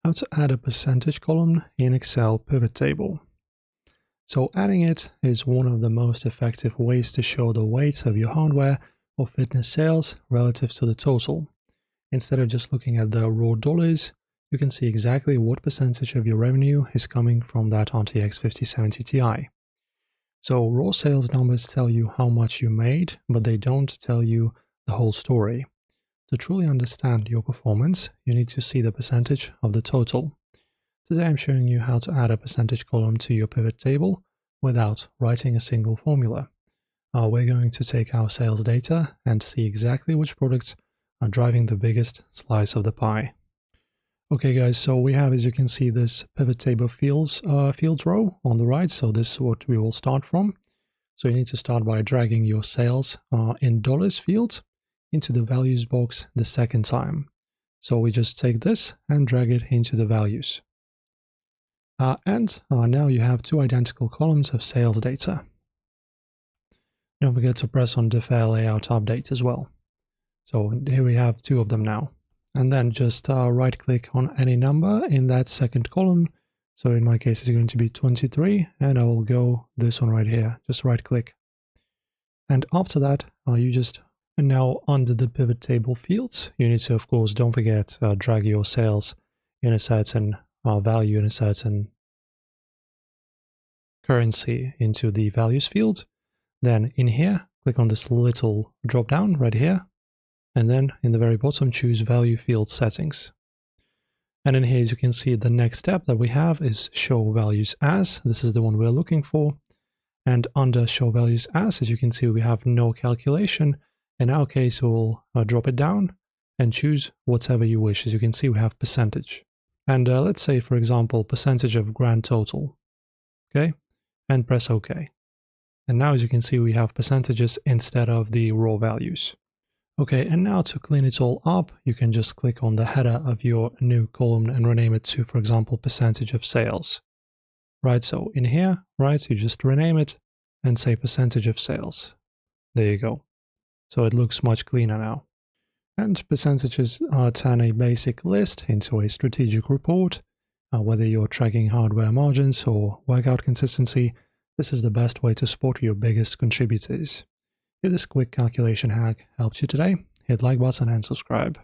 how to add a percentage column in Excel pivot table. So adding it is one of the most effective ways to show the weight of your hardware or fitness sales relative to the total. Instead of just looking at the raw dollars, you can see exactly what percentage of your revenue is coming from that RTX 5070 Ti. So raw sales numbers tell you how much you made, but they don't tell you the whole story. To truly understand your performance, you need to see the percentage of the total. Today I'm showing you how to add a percentage column to your pivot table without writing a single formula. We're going to take our sales data and see exactly which products are driving the biggest slice of the pie. Okay guys, so we have, as you can see, this pivot table fields row on the right, so this is what we will start from. So you need to start by dragging your sales in dollars field into the values box the second time. So we just take this and drag it into the values. Now you have two identical columns of sales data. Don't forget to press on Defer Layout Update as well. So here we have two of them now. And then just right click on any number in that second column. So in my case it's going to be 23, and I will go this one right here, just right click. And after that and now under the pivot table fields, you need to, of course, don't forget, drag your sales in a certain value in a certain currency into the values field. Then in here, click on this little drop down right here. And then in the very bottom, choose value field settings. And in here, as you can see, the next step that we have is show values as. This is the one we're looking for. And under show values as you can see, we have no calculation. In our case, we'll drop it down and choose whatever you wish. As you can see, we have percentage. And let's say, for example, percentage of grand total. Okay, and press OK. And now, as you can see, we have percentages instead of the raw values. Okay, and now to clean it all up, you can just click on the header of your new column and rename it to, for example, percentage of sales. Right, so in here, right, you just rename it and say percentage of sales. There you go. So it looks much cleaner now. And percentages turn a basic list into a strategic report. Whether you're tracking hardware margins or workout consistency, this is the best way to spot your biggest contributors. If this quick calculation hack helped you today, hit like button and subscribe.